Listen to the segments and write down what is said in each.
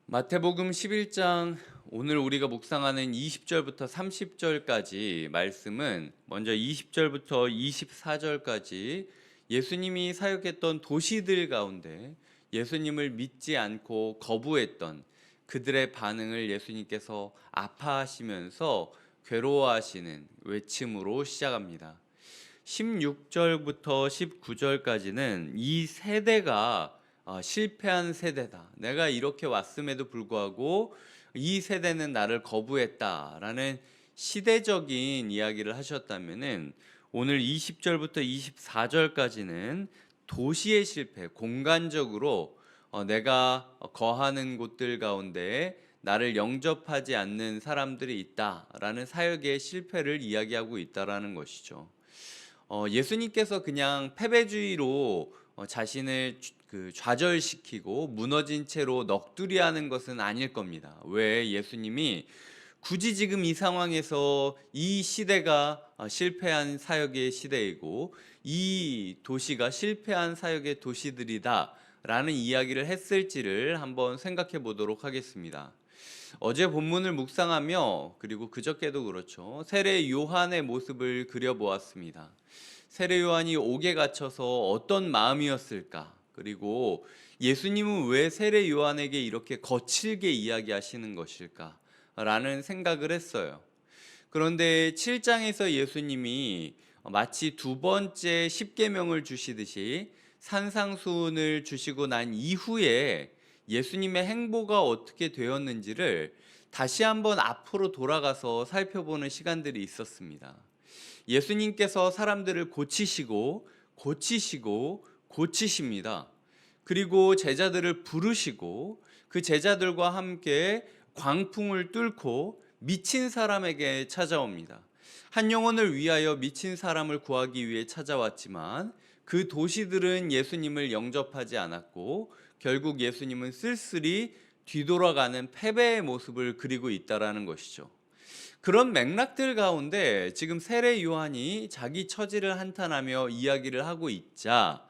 마태복음 11장 오늘 우리가 묵상하는 20절부터 30절까지 말씀은 먼저 20절부터 24절까지 예수님이 사역했던 도시들 가운데 예수님을 믿지 않고 거부했던 그들의 반응을 예수님께서 아파하시면서 괴로워하시는 외침으로 시작합니다. 16절부터 19절까지는 이 세대가 실패한 세대다. 내가 이렇게 왔음에도 불구하고 이 세대는 나를 거부했다라는 시대적인 이야기를 하셨다면은 오늘 20절부터 24절까지는 도시의 실패, 공간적으로 내가 거하는 곳들 가운데 나를 영접하지 않는 사람들이 있다라는 사역의 실패를 이야기하고 있다라는 것이죠. 예수님께서 그냥 패배주의로 자신을 좌절시키고 무너진 채로 넋두리하는 것은 아닐 겁니다. 왜 예수님이 굳이 지금 이 상황에서 이 시대가 실패한 사역의 시대이고 이 도시가 실패한 사역의 도시들이다라는 이야기를 했을지를 한번 생각해 보도록 하겠습니다. 어제 본문을 묵상하며 그리고 그저께도 그렇죠. 세례 요한의 모습을 그려보았습니다. 세례 요한이 옥에 갇혀서 어떤 마음이었을까? 그리고 예수님은 왜 세례 요한에게 이렇게 거칠게 이야기하시는 것일까? 라는 생각을 했어요. 그런데 7장에서 예수님이 마치 두 번째 십계명을 주시듯이 산상수훈을 주시고 난 이후에 예수님의 행보가 어떻게 되었는지를 다시 한번 앞으로 돌아가서 살펴보는 시간들이 있었습니다. 예수님께서 사람들을 고치십니다. 그리고 제자들을 부르시고 그 제자들과 함께 광풍을 뚫고 미친 사람에게 찾아옵니다. 한 영혼을 위하여 미친 사람을 구하기 위해 찾아왔지만 그 도시들은 예수님을 영접하지 않았고 결국 예수님은 쓸쓸히 뒤돌아가는 패배의 모습을 그리고 있다라는 것이죠. 그런 맥락들 가운데 지금 세례 요한이 자기 처지를 한탄하며 이야기를 하고 있자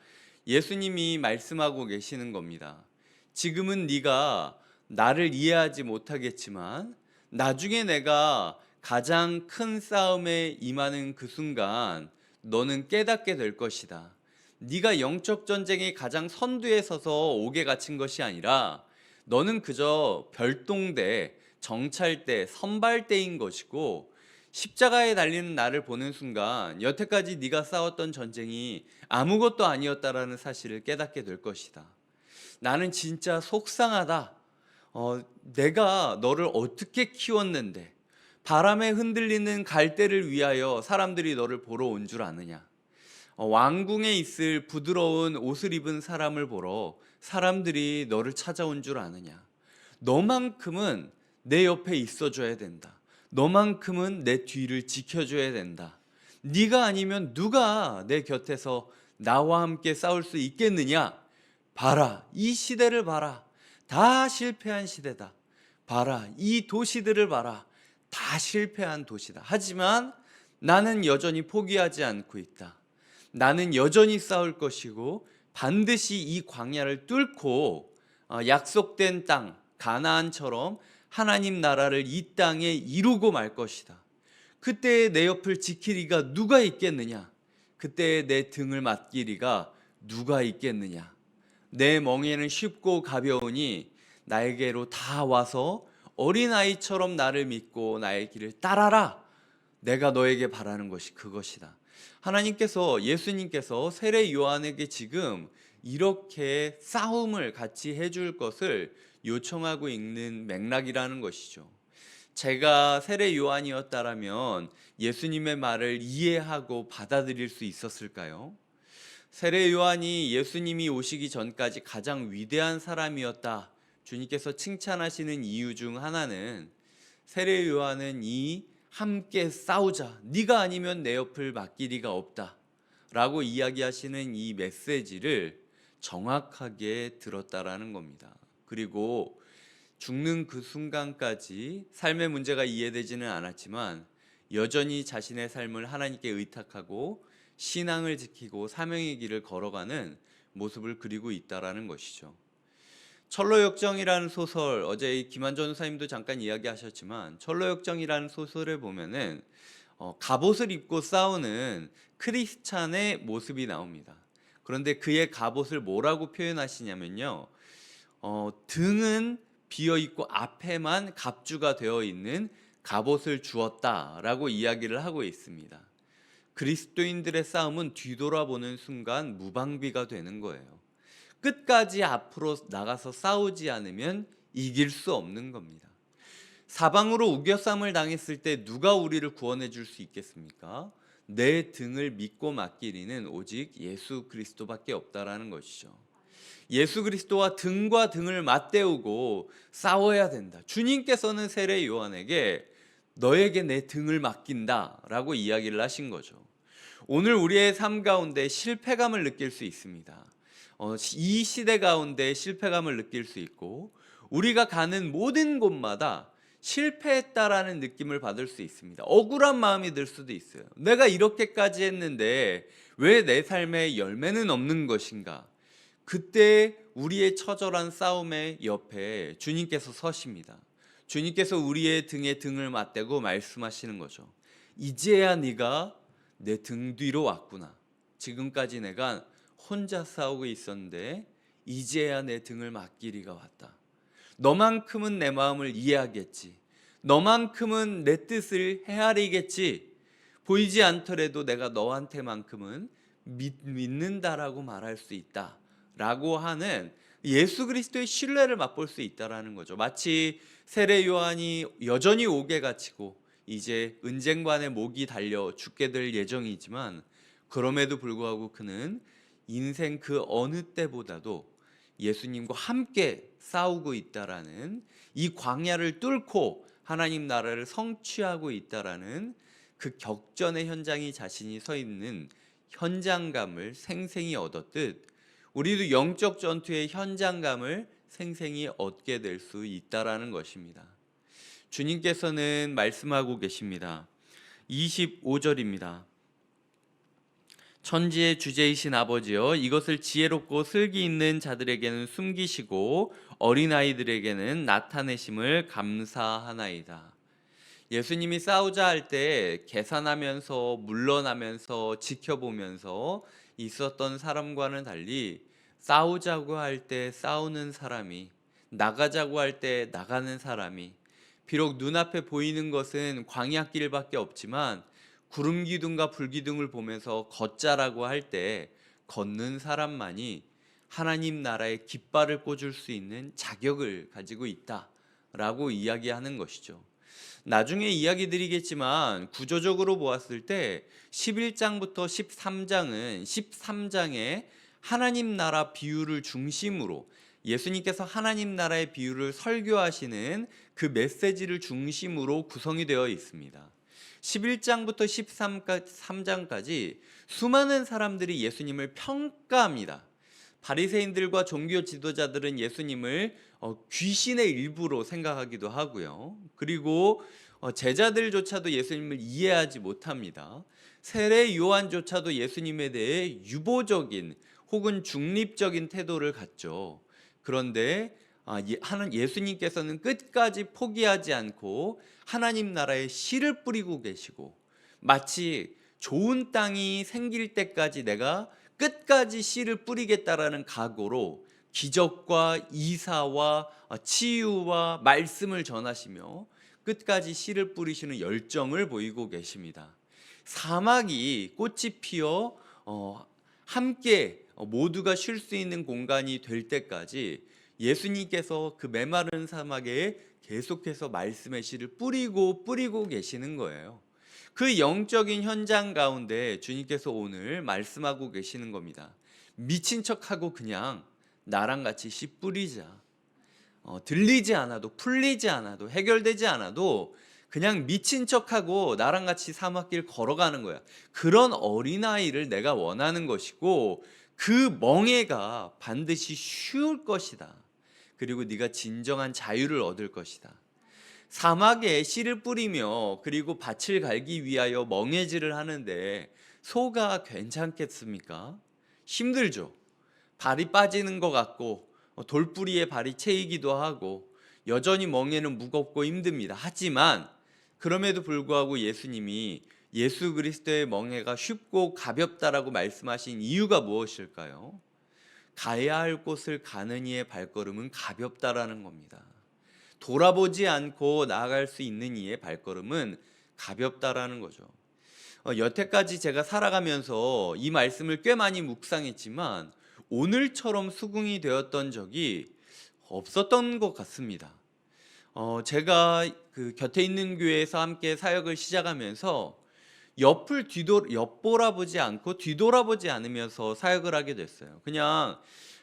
예수님이 말씀하고 계시는 겁니다. 지금은 네가 나를 이해하지 못하겠지만 나중에 내가 가장 큰 싸움에 임하는 그 순간 너는 깨닫게 될 것이다. 네가 영적 전쟁의 가장 선두에 서서 옥에 갇힌 것이 아니라 너는 그저 별동대, 정찰대, 선발대인 것이고 십자가에 달리는 나를 보는 순간 여태까지 네가 싸웠던 전쟁이 아무것도 아니었다라는 사실을 깨닫게 될 것이다. 나는 진짜 속상하다. 내가 너를 어떻게 키웠는데 바람에 흔들리는 갈대를 위하여 사람들이 너를 보러 온 줄 아느냐. 왕궁에 있을 부드러운 옷을 입은 사람을 보러 사람들이 너를 찾아온 줄 아느냐. 너만큼은 내 옆에 있어줘야 된다. 너만큼은 내 뒤를 지켜줘야 된다. 네가 아니면 누가 내 곁에서 나와 함께 싸울 수 있겠느냐? 봐라, 이 시대를 봐라. 다 실패한 시대다. 봐라, 이 도시들을 봐라. 다 실패한 도시다. 하지만 나는 여전히 포기하지 않고 있다. 나는 여전히 싸울 것이고 반드시 이 광야를 뚫고 약속된 땅 가나안처럼 하나님 나라를 이 땅에 이루고 말 것이다. 그때 내 옆을 지키리가 누가 있겠느냐? 그때 내 등을 맡기리가 누가 있겠느냐? 내 멍에는 쉽고 가벼우니 나에게로 다 와서 어린아이처럼 나를 믿고 나의 길을 따라라. 내가 너에게 바라는 것이 그것이다. 하나님께서, 예수님께서 세례 요한에게 지금 이렇게 싸움을 같이 해줄 것을 요청하고 있는 맥락이라는 것이죠. 제가 세례 요한이었다라면 예수님의 말을 이해하고 받아들일 수 있었을까요? 세례 요한이 예수님이 오시기 전까지 가장 위대한 사람이었다. 주님께서 칭찬하시는 이유 중 하나는 세례 요한은 이 함께 싸우자. 네가 아니면 내 옆을 맡길 리가 없다. 라고 이야기하시는 이 메시지를 정확하게 들었다라는 겁니다. 그리고 죽는 그 순간까지 삶의 문제가 이해되지는 않았지만 여전히 자신의 삶을 하나님께 의탁하고 신앙을 지키고 사명의 길을 걸어가는 모습을 그리고 있다라는 것이죠. 철로역정이라는 소설, 어제 이 김한 전사님도 잠깐 이야기하셨지만 철로역정이라는 소설에 보면은 갑옷을 입고 싸우는 크리스찬의 모습이 나옵니다. 그런데 그의 갑옷을 뭐라고 표현하시냐면요, 등은 비어 있고 앞에만 갑주가 되어 있는 갑옷을 주었다라고 이야기를 하고 있습니다. 그리스도인들의 싸움은 뒤돌아보는 순간 무방비가 되는 거예요. 끝까지 앞으로 나가서 싸우지 않으면 이길 수 없는 겁니다. 사방으로 우겨쌈을 당했을 때 누가 우리를 구원해 줄 수 있겠습니까? 내 등을 믿고 맡기리는 오직 예수 그리스도밖에 없다라는 것이죠. 예수 그리스도와 등과 등을 맞대우고 싸워야 된다. 주님께서는 세례 요한에게 너에게 내 등을 맡긴다라고 이야기를 하신 거죠. 오늘 우리의 삶 가운데 실패감을 느낄 수 있습니다. 이 시대 가운데 실패감을 느낄 수 있고 우리가 가는 모든 곳마다 실패했다라는 느낌을 받을 수 있습니다. 억울한 마음이 들 수도 있어요. 내가 이렇게까지 했는데 왜 내 삶에 열매는 없는 것인가? 그때 우리의 처절한 싸움의 옆에 주님께서 서십니다. 주님께서 우리의 등에 등을 맞대고 말씀하시는 거죠. 이제야 네가 내 등 뒤로 왔구나. 지금까지 내가 혼자 싸우고 있었는데 이제야 내 등을 맡기리가 왔다. 너만큼은 내 마음을 이해하겠지. 너만큼은 내 뜻을 헤아리겠지. 보이지 않더라도 내가 너한테만큼은 믿는다라고 말할 수 있다 라고 하는 예수 그리스도의 신뢰를 맛볼 수 있다라는 거죠. 마치 세례 요한이 여전히 옥에 갇히고 이제 은쟁반에 목이 달려 죽게 될 예정이지만 그럼에도 불구하고 그는 인생 그 어느 때보다도 예수님과 함께 싸우고 있다라는, 이 광야를 뚫고 하나님 나라를 성취하고 있다라는 그 격전의 현장이 자신이 서 있는 현장감을 생생히 얻었듯 우리도 영적 전투의 현장감을 생생히 얻게 될 수 있다라는 것입니다. 주님께서는 말씀하고 계십니다. 25절입니다. 천지의 주제이신 아버지여, 이것을 지혜롭고 슬기 있는 자들에게는 숨기시고 어린아이들에게는 나타내심을 감사하나이다. 예수님이 싸우자 할 때 계산하면서 물러나면서 지켜보면서 있었던 사람과는 달리 싸우자고 할 때 싸우는 사람이, 나가자고 할 때 나가는 사람이, 비록 눈앞에 보이는 것은 광야길밖에 없지만 구름기둥과 불기둥을 보면서 걷자라고 할 때 걷는 사람만이 하나님 나라의 깃발을 꽂을 수 있는 자격을 가지고 있다라고 이야기하는 것이죠. 나중에 이야기 드리겠지만 구조적으로 보았을 때 11장부터 13장은 13장에 하나님 나라 비유를 중심으로 예수님께서 하나님 나라의 비유를 설교하시는 그 메시지를 중심으로 구성이 되어 있습니다. 11장부터 13장까지 수많은 사람들이 예수님을 평가합니다. 바리새인들과 종교 지도자들은 예수님을 귀신의 일부로 생각하기도 하고요. 그리고 제자들조차도 예수님을 이해하지 못합니다. 세례 요한조차도 예수님에 대해 유보적인 혹은 중립적인 태도를 갖죠. 그런데 예수님께서는 끝까지 포기하지 않고 하나님 나라에 씨를 뿌리고 계시고, 마치 좋은 땅이 생길 때까지 내가 끝까지 씨를 뿌리겠다라는 각오로 기적과 이사와 치유와 말씀을 전하시며 끝까지 씨를 뿌리시는 열정을 보이고 계십니다. 사막이 꽃이 피어 함께 모두가 쉴 수 있는 공간이 될 때까지 예수님께서 그 메마른 사막에 계속해서 말씀의 씨를 뿌리고 계시는 거예요. 그 영적인 현장 가운데 주님께서 오늘 말씀하고 계시는 겁니다. 미친 척하고 그냥 나랑 같이 씨 뿌리자. 들리지 않아도, 풀리지 않아도, 해결되지 않아도 그냥 미친 척하고 나랑 같이 사막길 걸어가는 거야. 그런 어린아이를 내가 원하는 것이고 그 멍에가 반드시 쉬울 것이다. 그리고 네가 진정한 자유를 얻을 것이다. 사막에 씨를 뿌리며 그리고 밭을 갈기 위하여 멍에질을 하는데 소가 괜찮겠습니까? 힘들죠. 발이 빠지는 것 같고 돌뿌리에 발이 채이기도 하고 여전히 멍에는 무겁고 힘듭니다. 하지만 그럼에도 불구하고 예수님이 예수 그리스도의 멍에가 쉽고 가볍다라고 말씀하신 이유가 무엇일까요? 가야 할 곳을 가는 이의 발걸음은 가볍다라는 겁니다. 돌아보지 않고 나아갈 수 있는 이의 발걸음은 가볍다라는 거죠. 여태까지 제가 살아가면서 이 말씀을 꽤 많이 묵상했지만 오늘처럼 수긍이 되었던 적이 없었던 것 같습니다. 제가 그 곁에 있는 교회에서 함께 사역을 시작하면서 엿보라보지 않고 뒤돌아보지 않으면서 사역을 하게 됐어요. 그냥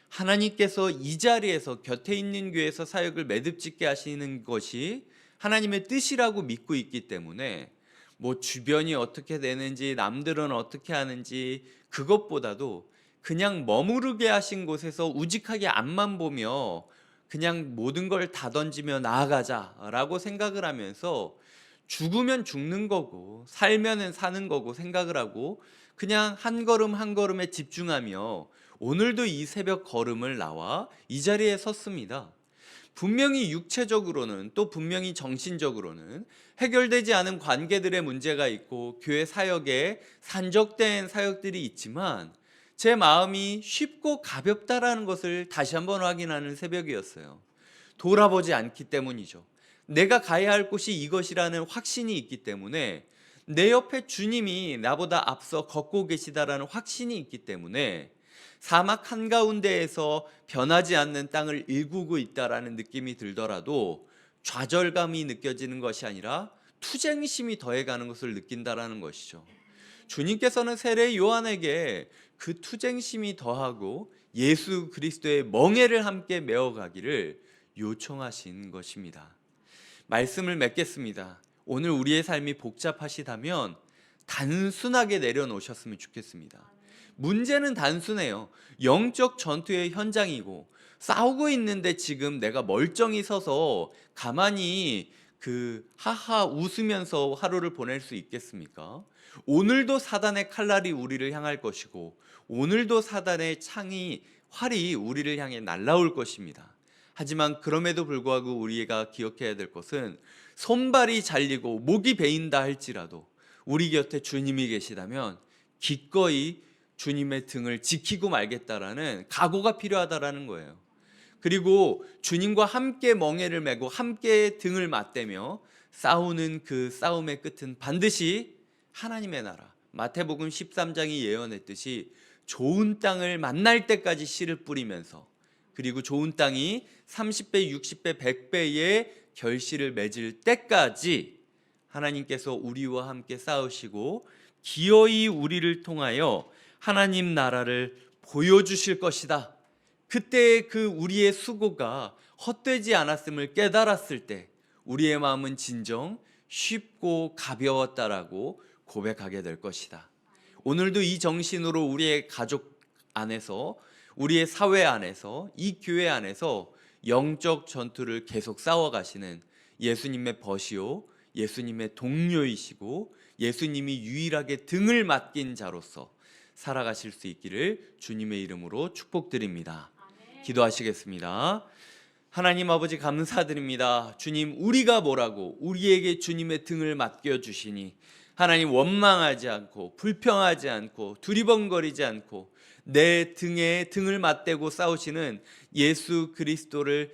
하나님께서 이 자리에서 곁에 있는 교회에서 사역을 매듭짓게 하시는 것이 하나님의 뜻이라고 믿고 있기 때문에 뭐 주변이 어떻게 되는지 남들은 어떻게 하는지 그것보다도 그냥 머무르게 하신 곳에서 우직하게 앞만 보며 그냥 모든 걸 다 던지며 나아가자라고 생각을 하면서 죽으면 죽는 거고 살면은 사는 거고 생각을 하고 그냥 한 걸음 한 걸음에 집중하며 오늘도 이 새벽 걸음을 나와 이 자리에 섰습니다. 분명히 육체적으로는 또 분명히 정신적으로는 해결되지 않은 관계들의 문제가 있고 교회 사역에 산적된 사역들이 있지만 제 마음이 쉽고 가볍다라는 것을 다시 한번 확인하는 새벽이었어요. 돌아보지 않기 때문이죠. 내가 가야 할 곳이 이것이라는 확신이 있기 때문에 내 옆에 주님이 나보다 앞서 걷고 계시다라는 확신이 있기 때문에 사막 한가운데에서 변하지 않는 땅을 일구고 있다라는 느낌이 들더라도 좌절감이 느껴지는 것이 아니라 투쟁심이 더해가는 것을 느낀다라는 것이죠. 주님께서는 세례 요한에게 그 투쟁심이 더하고 예수 그리스도의 멍에를 함께 메어가기를 요청하신 것입니다. 말씀을 맺겠습니다. 오늘 우리의 삶이 복잡하시다면 단순하게 내려놓으셨으면 좋겠습니다. 문제는 단순해요. 영적 전투의 현장이고 싸우고 있는데 지금 내가 멀쩡히 서서 가만히 하하 웃으면서 하루를 보낼 수 있겠습니까? 오늘도 사단의 칼날이 우리를 향할 것이고 오늘도 사단의 활이 우리를 향해 날아올 것입니다. 하지만 그럼에도 불구하고 우리가 기억해야 될 것은 손발이 잘리고 목이 베인다 할지라도 우리 곁에 주님이 계시다면 기꺼이 주님의 등을 지키고 말겠다라는 각오가 필요하다라는 거예요. 그리고 주님과 함께 멍에를 메고 함께 등을 맞대며 싸우는 그 싸움의 끝은 반드시 하나님의 나라, 마태복음 13장이 예언했듯이 좋은 땅을 만날 때까지 씨를 뿌리면서 그리고 좋은 땅이 30배, 60배, 100배의 결실을 맺을 때까지 하나님께서 우리와 함께 싸우시고 기어이 우리를 통하여 하나님 나라를 보여주실 것이다. 그때 그 우리의 수고가 헛되지 않았음을 깨달았을 때 우리의 마음은 진정 쉽고 가벼웠다라고 고백하게 될 것이다. 오늘도 이 정신으로 우리의 가족 안에서 우리의 사회 안에서 이 교회 안에서 영적 전투를 계속 싸워가시는 예수님의 벗이요 예수님의 동료이시고 예수님이 유일하게 등을 맡긴 자로서 살아가실 수 있기를 주님의 이름으로 축복드립니다. 기도하시겠습니다. 하나님 아버지 감사드립니다. 주님 우리가 뭐라고 우리에게 주님의 등을 맡겨주시니 하나님 원망하지 않고 불평하지 않고 두리번거리지 않고 내 등에 등을 맞대고 싸우시는 예수 그리스도를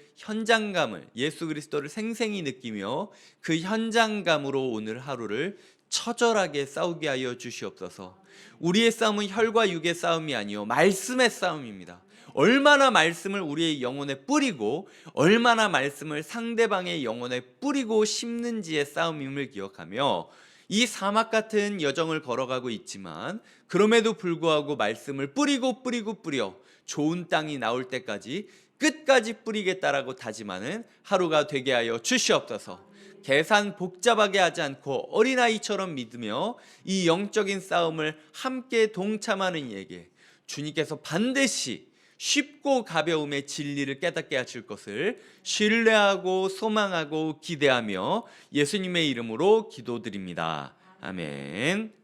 예수 그리스도를 생생히 느끼며 그 현장감으로 오늘 하루를 처절하게 싸우게 하여 주시옵소서. 우리의 싸움은 혈과 육의 싸움이 아니요 말씀의 싸움입니다. 얼마나 말씀을 우리의 영혼에 뿌리고 얼마나 말씀을 상대방의 영혼에 뿌리고 심는지의 싸움임을 기억하며 이 사막 같은 여정을 걸어가고 있지만 그럼에도 불구하고 말씀을 뿌리고 뿌려 좋은 땅이 나올 때까지 끝까지 뿌리겠다라고 다짐하는 하루가 되게 하여 주시옵소서. 계산 복잡하게 하지 않고 어린아이처럼 믿으며 이 영적인 싸움을 함께 동참하는 이에게 주님께서 반드시 쉽고 가벼움의 진리를 깨닫게 하실 것을 신뢰하고 소망하고 기대하며 예수님의 이름으로 기도드립니다. 아멘.